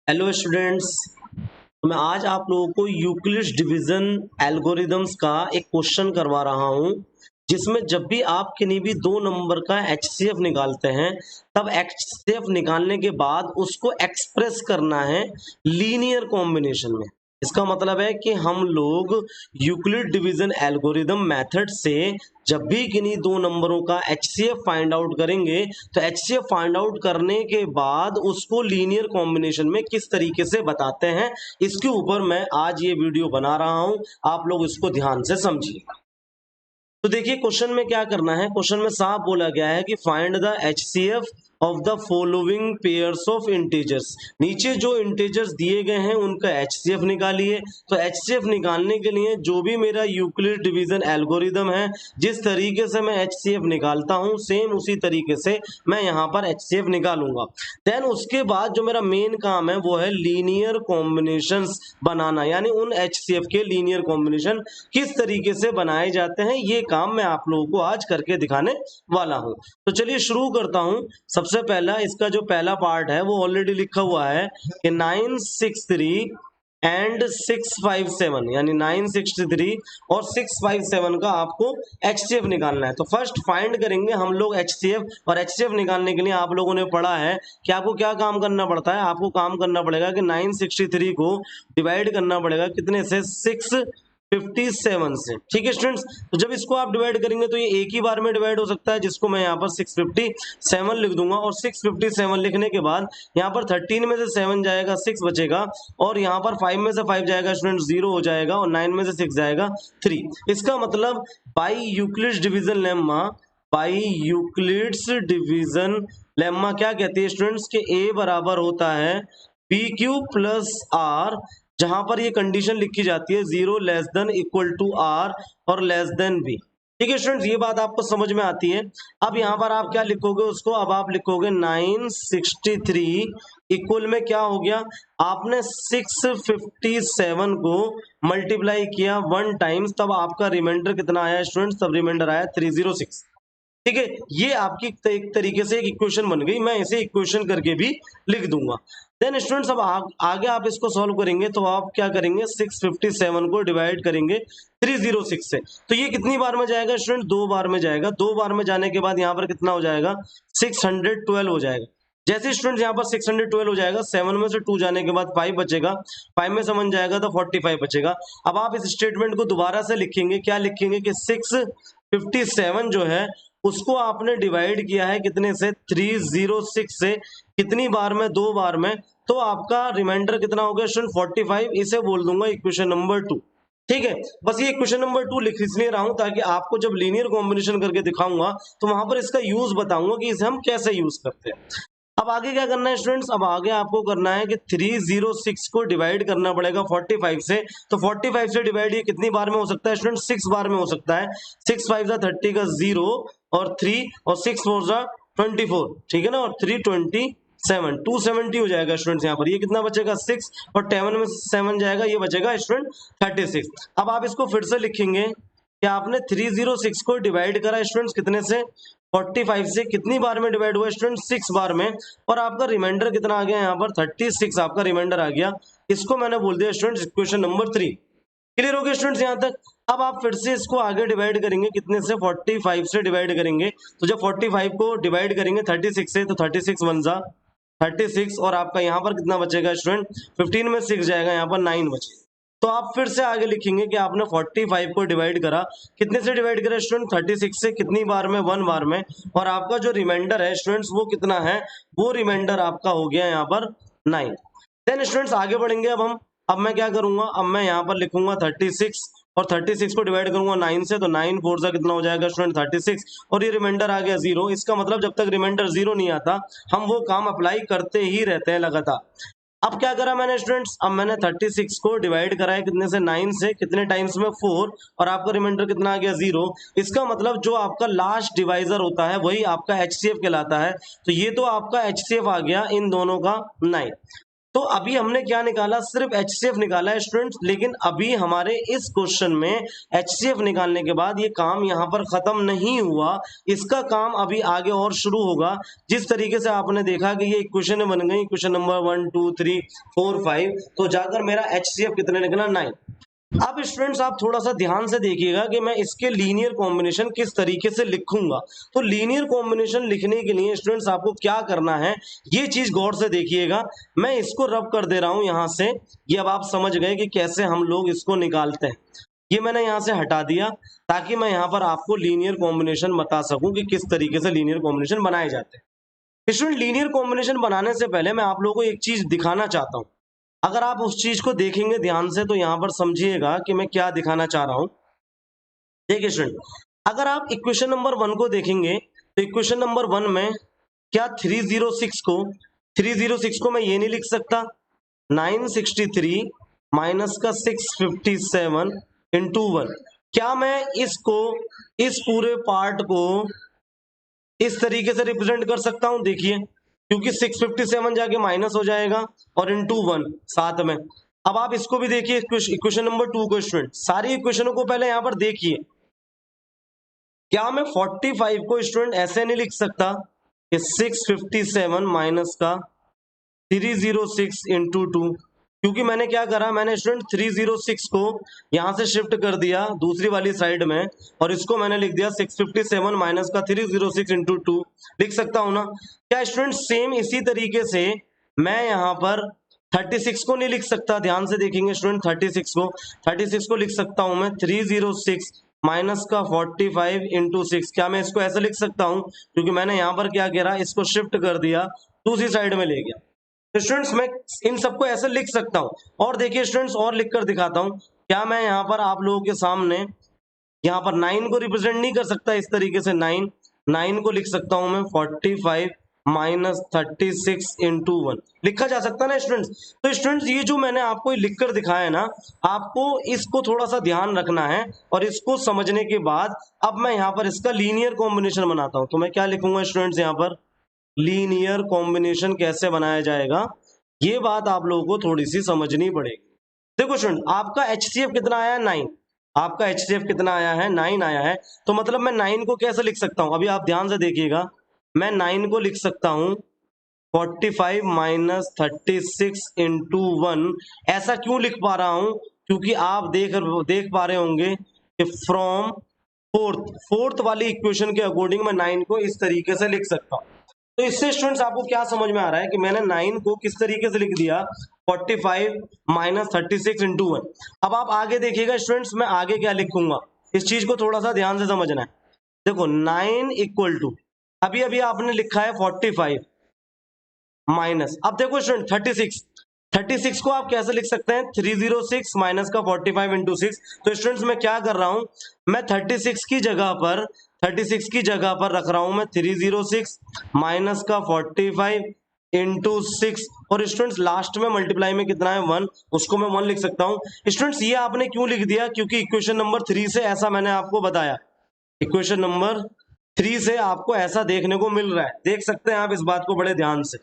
Hello students. तो मैं आज आप लोगों को यूक्लिड्स डिवीजन एल्गोरिदम्स का एक क्वेश्चन करवा रहा हूं, जिसमें जब भी आप किन्हीं भी दो नंबर का एचसीएफ निकालते हैं तब एचसीएफ निकालने के बाद उसको एक्सप्रेस करना है लीनियर कॉम्बिनेशन में। इसका मतलब है कि हम लोग यूक्लिड डिवीजन एल्गोरिदम मेथड से जब भी किन्हीं दो नंबरों का एचसीएफ फाइंड आउट करेंगे तो एचसीएफ फाइंड आउट करने के बाद उसको लीनियर कॉम्बिनेशन में किस तरीके से बताते हैं, इसके ऊपर मैं आज ये वीडियो बना रहा हूं। आप लोग इसको ध्यान से समझिए। तो देखिए क्वेश्चन में क्या करना है। क्वेश्चन में साफ बोला गया है कि find the HCF of the following pairs of integers. नीचे जो इंटीजर्स दिए गए हैं उनका एचसीएफ निकालिए। तो एचसीएफ निकालने के लिए जो भी मेरा यूक्लिड डिवीजन एल्गोरिदम है, जिस तरीके से मैं एचसीएफ निकालता हूं सेम उसी तरीके से मैं यहां पर एचसीएफ निकालूंगा। देन उसके बाद जो मेरा मेन काम है वो है लीनियर कॉम्बिनेशंस बनाना, यानी उन एचसीएफ के लीनियर कॉम्बिनेशन किस तरीके से बनाए जाते हैं, ये काम मैं आप लोगों को आज करके दिखाने वाला हूं। तो चलिए शुरू करता हूं। सबसे पहला इसका जो पहला पार्ट है वो ऑलरेडी लिखा हुआ है कि 963 एंड 657, यानी 963 और 657 का आपको एचसीएफ निकालना है। तो फर्स्ट फाइंड करेंगे हम लोग एचसीएफ, और एचसीएफ निकालने के लिए आप लोगों ने पढ़ा है कि आपको क्या काम करना पड़ता है। आपको काम करना पड़ेगा कि 963 को डिवाइड करना पड़ेगा कितने से, 657 से। ठीक है स्टूडेंट्स, तो जब इसको आप डिवाइड करेंगे तो ये एक ही बार में डिवाइड हो सकता है, जिसको मैं यहाँ पर 657 लिख दूंगा। और 657 लिखने के बाद यहाँ पर 13 में से 7 जाएगा, 6 बचेगा, और यहाँ पर 5 में से 5 जाएगा स्टूडेंट, 0 हो जाएगा, और 9 में से 6 जाएगा, 3। इसका मतलब by Euclid's division lemma, by Euclid's division lemma क्या कहती है स्टूडेंट्स के ए बराबर होता है पी क्यू प्लस आर, जहां पर ये कंडीशन लिखी जाती है 0 less than equal to R और लेस देन बी। ठीक है स्टूडेंट्स, ये बात आपको समझ में आती है। अब यहां पर आप क्या लिखोगे उसको, अब आप लिखोगे 963 इक्वल में क्या हो गया, आपने 657 को मल्टीप्लाई किया 1 टाइम्स, तब आपका रिमाइंडर कितना आया स्टूडेंट्स, तब रिमाइंडर आया 306। ठीक है, ये आपकी एक तरीके से एक इक्वेशन बन गई। मैं इसे इक्वेशन करके भी लिख दूंगा। देन स्टूडेंट्स अब आगे आप इसको सॉल्व करेंगे तो आप क्या करेंगे, 657 को डिवाइड करेंगे 306 से। तो ये कितनी बार में जाएगा स्टूडेंट, 2 बार में जाएगा। 2 बार में जाने के बाद यहाँ पर कितना हो जाएगा, 612 हो जाएगा। जैसे स्टूडेंट यहाँ पर 612 हो जाएगा, 7 में से 2 जाने के बाद 5 बचेगा, 5 में से 1 जाएगा तो 45 बचेगा। अब आप इस स्टेटमेंट को दोबारा से लिखेंगे, क्या लिखेंगे कि 657 जो है उसको आपने डिवाइड किया है कितने से, 306 से। कितनी बार में, 2 बार में, तो आपका रिमाइंडर कितना हो गया स्टूडेंट, 45। इसे बोल दूंगा इक्वेशन नंबर 2। ठीक है, बस ये इक्वेशन नंबर 2 लिख इसलिए रहा हूं ताकि आपको जब लीनियर कॉम्बिनेशन करके दिखाऊंगा तो वहां पर इसका यूज बताऊंगा कि इसे हम कैसे यूज करते हैं। अब आगे क्या करना है स्टूडेंट्स, अब आगे आपको करना है कि 306 को डिवाइड करना पड़ेगा 45 से। तो 45 से डिवाइड ये कितनी बार में हो सकता है स्टूडेंट, 6 बार में हो सकता है। 6 5 30 का 0 और 3 और 6 4 24, ठीक है ना, और 327, 270 हो जाएगा स्टूडेंट्स। यहाँ पर ये कितना बचेगा, 6, और 7 में 7 जाएगा, ये बचेगा स्टूडेंट 36। अब आप इसको फिर से लिखेंगे कि आपने 306 को डिवाइड करा स्टूडेंट्स कितने से, 45 से। कितनी बार में डिवाइड हुआ स्टूडेंट, 6 बार में, और आपका रिमाइंडर कितना आ गया यहाँ पर, 36 आपका रिमाइंडर आ गया। इसको मैंने बोल दिया स्टूडेंट्स इक्वेशन नंबर 3। क्लियर हो गया स्टूडेंट्स यहाँ तक। अब आप फिर से इसको आगे डिवाइड करेंगे कितने से, 45 से डिवाइड करेंगे। तो जब 45 को डिवाइड करेंगे 36 से, तो 36 1 जा 36, और आपका यहाँ पर कितना बचेगा स्टूडेंट, 15 में 6 जाएगा, यहाँ पर 9 बचेगा। तो आप फिर से आगे लिखेंगे कि आपने 45 को डिवाइड करा, कितने से डिवाइड करा स्टूडेंट, 36 से। कितनी बार में, 1 बार में, और आपका जो रिमाइंडर है स्टूडेंट्स वो कितना है, वो रिमाइंडर आपका हो गया यहाँ पर 9। देन स्टूडेंट्स आगे बढ़ेंगे अब मैं क्या करूंगा, अब मैं यहाँ पर लिखूंगा 36, और 36 को डिवाइड करूंगा 9 से। तो 9 4 सा कितना हो जाएगा स्टूडेंट, 36, और ये रिमाइंडर आ गया 0। इसका मतलब जब तक रिमाइंडर 0 नहीं आता हम वो काम अप्लाई करते ही रहते हैं लगातार। अब क्या करा मैंने स्टूडेंट्स, अब मैंने 36 को डिवाइड करा है कितने से, 9 से। कितने टाइम्स में, 4, और आपका रिमाइंडर कितना आ गया, 0। इसका मतलब जो आपका लास्ट डिवाइजर होता है वही आपका एचसीएफ कहलाता है। तो ये तो आपका एचसीएफ आ गया इन दोनों का 9। तो अभी हमने क्या निकाला, सिर्फ HCF निकाला है स्टूडेंट्स, लेकिन अभी हमारे इस क्वेश्चन में HCF निकालने के बाद ये काम यहाँ पर खत्म नहीं हुआ, इसका काम अभी आगे और शुरू होगा। जिस तरीके से आपने देखा कि ये इक्वेशन बन गई, इक्वेशन नंबर 1 2 3 4 5, तो जाकर मेरा HCF कितने निकला, 9। अब स्टूडेंट्स आप थोड़ा सा ध्यान से देखिएगा कि मैं इसके लीनियर कॉम्बिनेशन किस तरीके से लिखूंगा। तो लीनियर कॉम्बिनेशन लिखने के लिए स्टूडेंट्स आपको क्या करना है, ये चीज गौर से देखिएगा। मैं इसको रब कर दे रहा हूं यहां से, ये अब आप समझ गए कि कैसे हम लोग इसको निकालते हैं। ये मैंने यहां से हटा दिया ताकि मैं यहां पर आपको लीनियर कॉम्बिनेशन बता सकूं कि किस तरीके से लीनियर कॉम्बिनेशन बनाए जाते हैं। स्टूडेंट लीनियर कॉम्बिनेशन बनाने से पहले मैं आप लोगों को एक चीज दिखाना चाहता हूं। अगर आप उस चीज को देखेंगे ध्यान से तो यहां पर समझिएगा कि मैं क्या दिखाना चाह रहा हूं। देखिए स्टूडेंट, अगर आप इक्वेशन नंबर 1 को देखेंगे तो इक्वेशन नंबर 1 में क्या 306 को मैं ये नहीं लिख सकता, 963 माइनस का 657 इंटू 1। क्या मैं इसको, इस पूरे पार्ट को इस तरीके से रिप्रेजेंट कर सकता हूं? देखिए, क्योंकि 657 जाके माइनस हो जाएगा और इंटू 1 साथ में। अब आप इसको भी देखिए, इक्वेशन नंबर 2 को स्टूडेंट, सारी इक्वेशनों को पहले यहां पर देखिए। क्या मैं 45 को स्टूडेंट ऐसे नहीं लिख सकता कि 657 माइनस का 306 इंटू 2? क्योंकि मैंने क्या करा, मैंने स्टूडेंट 306 को यहां से शिफ्ट कर दिया दूसरी वाली साइड में और इसको मैंने लिख दिया 657 माइनस का 306 इंटू 2। लिख सकता हूं ना? क्या स्टूडेंट सेम इसी तरीके से मैं यहां पर 36 को नहीं लिख सकता? ध्यान से देखेंगे स्टूडेंट, 36 को लिख सकता हूं मैं 306 माइनस का 45 इंटू 6। क्या मैं इसको ऐसे लिख सकता हूं? क्योंकि मैंने यहां पर क्या करा, इसको शिफ्ट कर दिया, दूसरी साइड में ले गया। तो स्टूडेंट्स मैं इन सबको ऐसे लिख सकता हूं। और देखिए स्टूडेंट्स, और लिखकर दिखाता हूं। क्या मैं यहां पर आप लोगों के सामने यहां पर 9 को रिप्रेजेंट नहीं कर सकता इस तरीके से? 9 को लिख सकता हूं मैं 45 माइनस 36 इंटू 1, लिखा जा सकता ना स्टूडेंट्स? तो स्टूडेंट्स ये जो मैंने आपको लिखकर दिखाया है ना, आपको इसको थोड़ा सा ध्यान रखना है और इसको समझने के बाद अब मैं यहाँ पर इसका लीनियर कॉम्बिनेशन बनाता हूं। तो मैं क्या लिखूंगा स्टूडेंट्स, यहाँ पर लीनियर कॉम्बिनेशन कैसे बनाया जाएगा, ये बात आप लोगों को थोड़ी सी समझनी पड़ेगी। देखो स्टूडेंट, आपका HCF कितना आया है, 9। आपका HCF कितना आया है, 9 आया है। तो मतलब मैं 9 को कैसे लिख सकता हूं? अभी आप ध्यान से देखिएगा, मैं 9 को लिख सकता हूं 45 माइनस 36 इंटू 1। ऐसा क्यों लिख पा रहा हूं? क्योंकि आप देख पा रहे होंगे कि फ्रॉम फोर्थ वाली इक्वेशन के अकॉर्डिंग मैं 9 को इस तरीके से लिख सकता हूं। तो इससे स्टूडेंट्स आपको क्या समझ में आ रहा है कि मैंने 9 को किस तरीके से लिख दिया, 45 माइनस 36 इंटू 1। अब आप आगे देखिएगा स्टूडेंट्स, मैं आगे क्या लिखूंगा, इस चीज को थोड़ा सा ध्यान से समझना है। देखो 9 इक्वल टू, अभी अभी आपने लिखा है 45 माइनस, अब देखो स्टूडेंट 36 को आप कैसे लिख सकते हैं, 306 माइनस का 45 इंटू 6। तो स्टूडेंट्स मैं क्या कर रहा हूं, मैं 36 की जगह पर रख रहा हूं मैं 306 माइनस का 45 इंटू 6। और स्टूडेंट्स लास्ट में मल्टीप्लाई में कितना है, 1, उसको मैं 1 लिख सकता हूं। स्टूडेंट्स ये आपने क्यों लिख दिया? क्योंकि इक्वेशन नंबर 3 से ऐसा मैंने आपको बताया, इक्वेशन नंबर 3 से आपको ऐसा देखने को मिल रहा है। देख सकते हैं आप इस बात को बड़े ध्यान से।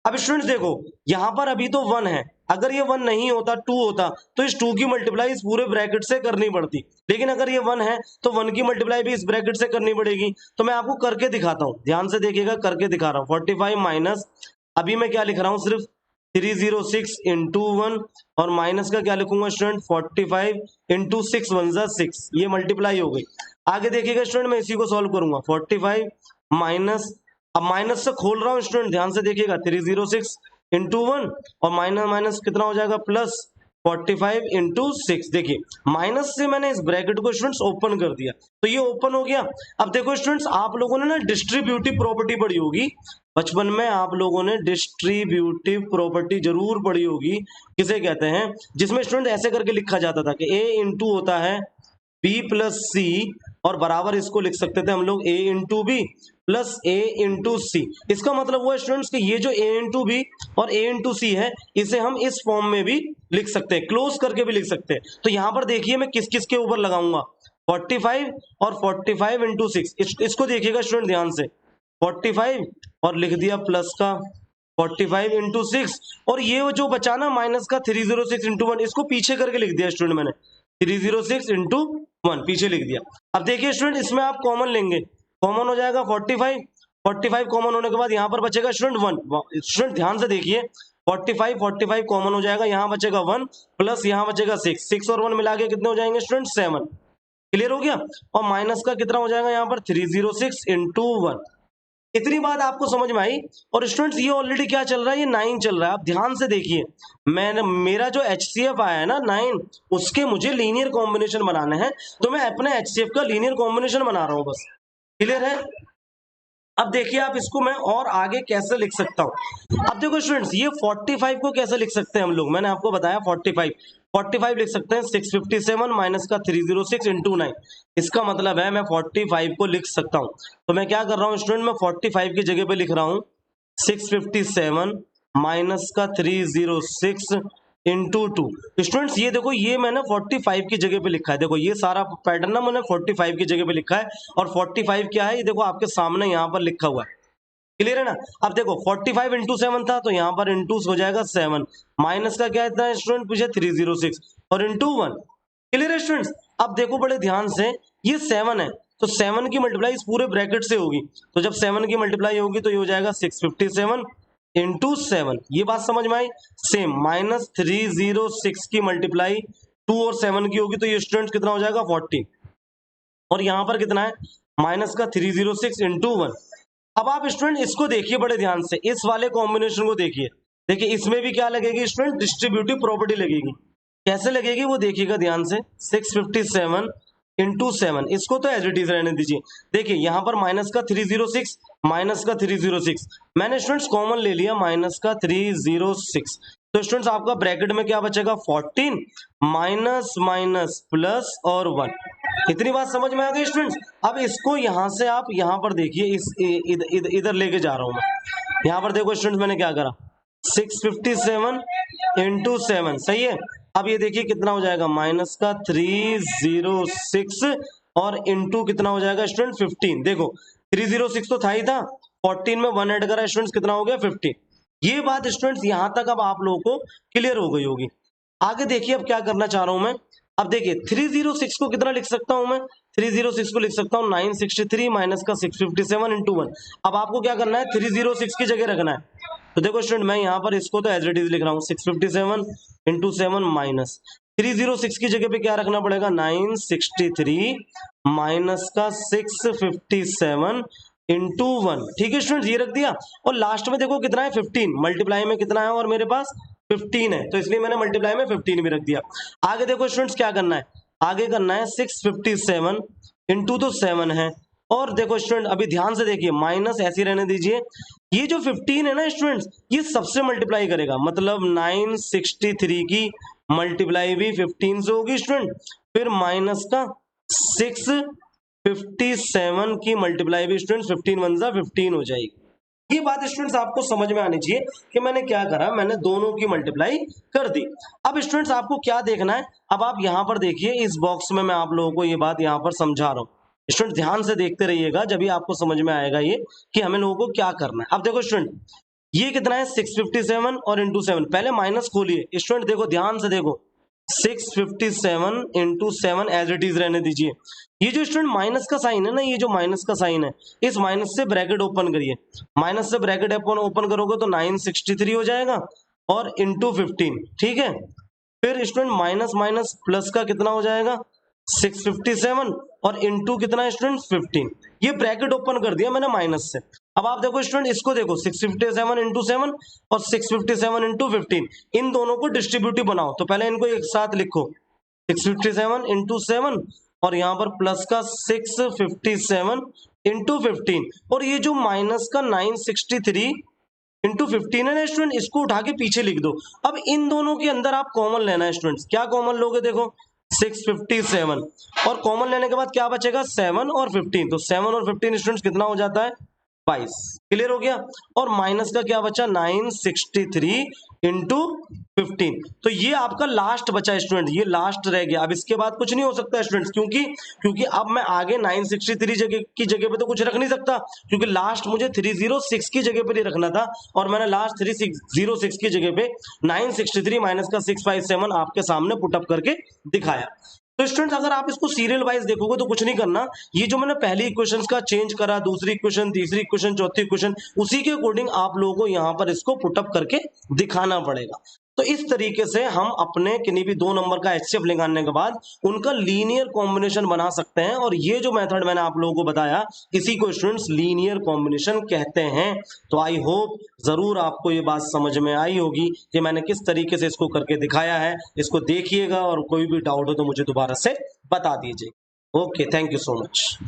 अब स्टूडेंट्स देखो, यहां पर अभी तो 1 है, अगर ये 1 नहीं होता, 2 होता, तो इस 2 की मल्टीप्लाई इस पूरे ब्रैकेट से करनी पड़ती। लेकिन अगर ये 1 है तो 1 की मल्टीप्लाई भी इस ब्रैकेट से करनी पड़ेगी। तो मैं आपको करके दिखाता हूं, ध्यान से देखिएगा, करके दिखा रहा हूं। 45 माइनस, अभी मैं क्या लिख रहा हूं, सिर्फ 306 इंटू 1 और माइनस का क्या लिखूंगा स्टूडेंट, 45 इंटू 6 1 जा 6, ये मल्टीप्लाई हो गई। आगे देखिएगा स्टूडेंट, मैं इसी को सॉल्व करूंगा, 45 माइनस, अब माइनस से खोल रहा हूं स्टूडेंट, ध्यान से देखिएगा, 306 इंटू 1 और माइनस माइनस कितना हो जाएगा, प्लस 45 इंटू 6। देखिए माइनस से मैंने इस ब्रैकेट को स्टूडेंट्स ओपन कर दिया, तो ये ओपन हो गया। अब देखो स्टूडेंट्स, आप लोगों ने ना डिस्ट्रीब्यूटिव प्रॉपर्टी पढ़ी होगी बचपन में, आप लोगों ने डिस्ट्रीब्यूटिव प्रॉपर्टी जरूर पढ़ी होगी, किसे कहते हैं, जिसमें स्टूडेंट ऐसे करके लिखा जाता था कि a इंटू होता है b प्लस सी, और बराबर इसको लिख सकते थे हम लोग a into B plus a into C. इसका मतलब हुआ स्टूडेंट्स कि ये जो a इंटू बी और a इंटू सी है, इसे हम इस फॉर्म में भी लिख सकते हैं, क्लोज करके भी लिख सकते हैं। तो यहां पर देखिए मैं किस किस के ऊपर लगाऊंगा, 45 और 45 इंटू 6। इसको देखिएगा स्टूडेंट ध्यान से, 45 और लिख दिया प्लस का 45 इंटू 6 और ये जो बचा ना माइनस का 306 इंटू 1, इसको पीछे करके लिख दिया स्टूडेंट मैंने, 306 इंटू 1 पीछे लिख दिया। अब देखिए स्टूडेंट इसमें आप कॉमन लेंगे, कॉमन हो जाएगा 45, 45 कॉमन होने के बाद यहाँ पर बचेगा स्टूडेंट 1। स्टूडेंट ध्यान से देखिए 45 45 कॉमन हो जाएगा, यहाँ बचेगा 1 प्लस यहाँ बचेगा 6, 6 और 1 मिला के कितने हो जाएंगे स्टूडेंट 7। क्लियर हो गया। और माइनस का कितना हो जाएगा यहाँ पर 306 इंटू 1। इतनी बात आपको समझ में आई। और स्टूडेंट्स ये ऑलरेडी क्या चल रहा है, ये 9 चल रहा है। आप ध्यान से देखिए, मैंने मेरा जो HCF आया है ना 9, उसके मुझे लीनियर कॉम्बिनेशन बनाने हैं, तो मैं अपने HCF का लीनियर कॉम्बिनेशन बना रहा हूं बस। क्लियर है। अब देखिए आप इसको मैं और आगे कैसे लिख सकता हूं। अब देखो स्टूडेंट्स ये 45 को कैसे लिख सकते हैं हम लोग, मैंने आपको बताया 45 लिख सकते हैं 657 माइनस का 306 इंटू 9। इसका मतलब है मैं 45 को लिख सकता हूं। तो मैं क्या कर रहा हूं स्टूडेंट, मैं 45 की जगह पे लिख रहा हूं 657 माइनस का 306 इंटू 2। स्टूडेंट्स ये देखो ये मैंने 45 की जगह पे लिखा है, देखो ये सारा पैटर्न ना मैंने 45 की जगह पे लिखा है। और 45 क्या है, ये देखो आपके सामने यहाँ पर लिखा हुआ है। क्लियर है ना। अब देखो 45 इंटू 7 था, तो यहाँ पर इंटू हो जाएगा 7, माइनस का क्या इतना है स्टूडेंट पीछे 306 और इंटू 1। क्लियर है स्टूडेंट्स। अब देखो बड़े ध्यान से, ये 7 है तो 7 की मल्टीप्लाई इस पूरे ब्रैकेट से होगी, तो जब 7 की मल्टीप्लाई होगी तो ये हो जाएगा 657 इंटू 7। ये बात समझ में आई। सेम माइनस 306 की मल्टीप्लाई 2 और 7 की होगी, तो ये स्टूडेंट्स कितना हो जाएगा 40। और यहाँ पर कितना है माइनस का 306 इंटू 1। अब आप स्टूडेंट इसको देखिए बड़े ध्यान से, इस वाले कॉम्बिनेशन को देखिए। देखिए इसमें भी क्या लगेगी स्टूडेंट, डिस्ट्रीब्यूटिव प्रॉपर्टी लगेगी। कैसे लगेगी वो देखिएगा ध्यान से, 657 इंटू 7, इसको तो एज इट इज रहने दीजिए। देखिए यहाँ पर माइनस का 306 माइनस का 306 मैंने स्टूडेंट्स कॉमन ले लिया, माइनस का 306। तो स्टूडेंट्स आपका ब्रैकेट में क्या बचेगा 14 माइनस माइनस प्लस और 1। इतनी बात समझ में आ गई स्टूडेंट्स। अब इसको यहाँ से आप यहाँ पर देखिए, इस इधर लेके जा रहा हूं मैं। यहाँ पर देखो स्टूडेंट्स मैंने क्या करा, 657 इंटू 7 सही है। अब ये देखिए कितना हो जाएगा माइनस का 306 और इंटू कितना हो जाएगा स्टूडेंट 15। देखो 306 तो था ही था, 14 में 1 ऐड करा स्टूडेंट्स कितना हो गया 15। ये बात स्टूडेंट्स यहाँ तक अब आप लोगों को क्लियर हो गई होगी। आगे देखिए अब क्या करना चाह रहा हूं मैं। अब देखिए 306 को कितना लिख सकता हूं मैं, 306 को लिख सकता हूं 963 माइनस का 657 इंटू 1। अब आपको क्या करना है 306 की जगह रखना है। तो देखो स्टूडेंट मैं यहाँ पर इसको तो एज इट इज लिख रहा हूँ 657 इंटू 7 माइनस 306 की जगह पे क्या रखना पड़ेगा 963 माइनस का 657 इंटू 1। ठीक है स्टूडेंट ये रख दिया। और लास्ट में देखो कितना है 15, मल्टीप्लाई में कितना है और मेरे पास 15 है, तो इसलिए मैंने मल्टीप्लाई में 15 भी रख दिया। आगे देखो स्टूडेंट्स क्या करना है, आगे करना है 657 इंटू तो 7 है। और देखो स्टूडेंट अभी ध्यान से देखिए, माइनस ऐसे ही रहने दीजिए। ये जो 15 है ना स्टूडेंट्स, ये सबसे मल्टीप्लाई करेगा, मतलब 963 की मल्टीप्लाई भी 15 से होगी स्टूडेंट, फिर माइनस का 657 की मल्टीप्लाई भी स्टूडेंट 15 वन जा 15 हो जाएगी। ये बात स्टूडेंट्स आपको समझ में आनी चाहिए कि मैंने क्या करा, मैंने दोनों की मल्टीप्लाई कर दी। अब स्टूडेंट्स आपको क्या देखना है, अब आप यहाँ पर देखिए इस बॉक्स में मैं आप लोगों को ये बात यहाँ पर समझा रहा हूँ। स्टूडेंट ध्यान से देखते रहिएगा, जब भी आपको समझ में आएगा ये कि हमें लोगों को क्या करना है। अब देखो स्टूडेंट ये कितना है 657 और इंटू 7, पहले माइनस खोलिए स्टूडेंट, देखो ध्यान से देखो 657 इंटू 7 एज इट इज रहने दीजिए। ये जो स्टूडेंट माइनस का साइन है ना, ये जो माइनस का साइन है, इस माइनस से ब्रैकेट ओपन करिए, माइनस से ब्रैकेट ओपन करोगे तो 963 हो जाएगा और इंटू 15। ठीक है, फिर स्टूडेंट माइनस माइनस प्लस का कितना हो जाएगा 657 और इंटू कितना है स्टूडेंट 15। ये ब्रैकेट ओपन कर दिया मैंने माइनस से। अब आप देखो स्टूडेंट इसको देखो 657 इंटू 7 और 657 इंटू 15, इन दोनों को डिस्ट्रीब्यूटिव बनाओ। तो पहले इनको एक साथ लिखो 657 इंटू 7 और यहाँ पर प्लस का 657 इंटू 15, और ये जो माइनस का 963 इंटू 15 है ना स्टूडेंट, इसको उठा के पीछे लिख दो। अब इन दोनों के अंदर आप कॉमन लेना है स्टूडेंट्स, क्या कॉमन लोगे देखो 657 और कॉमन लेने के बाद क्या बचेगा 7 और 15, तो 7 और 15 स्टूडेंट्स कितना हो जाता है 22। क्लियर हो गया। और माइनस का क्या बचा 963 इंटू 15। तो ये आपका लास्ट बचा स्टूडेंट, ये लास्ट रह गया। अब इसके बाद कुछ नहीं हो सकता स्टूडेंट्स, क्योंकि अब मैं आगे 963 की जगह पे तो कुछ रख नहीं सकता, क्योंकि लास्ट मुझे 306 की जगह पे रखना था, और मैंने लास्ट 306 की जगह पे 963 माइनस का 657 आपके सामने पुटअप करके दिखाया। तो स्टूडेंट्स अगर आप इसको सीरियल वाइज देखोगे तो कुछ नहीं करना, ये जो मैंने पहली इक्वेशंस का चेंज करा, दूसरी इक्वेशन, तीसरी इक्वेशन, चौथी इक्वेशन, उसी के अकॉर्डिंग आप लोगों को यहाँ पर इसको पुटअप करके दिखाना पड़ेगा। तो इस तरीके से हम अपने किन्हीं भी दो नंबर का एचसीएफ निकालने के बाद उनका लीनियर कॉम्बिनेशन बना सकते हैं, और ये जो मेथड मैंने आप लोगों को बताया इसी को स्टूडेंट्स लीनियर कॉम्बिनेशन कहते हैं। तो आई होप जरूर आपको ये बात समझ में आई होगी कि मैंने किस तरीके से इसको करके दिखाया है। इसको देखिएगा और कोई भी डाउट हो तो मुझे दोबारा से बता दीजिए। Okay, thank you so much.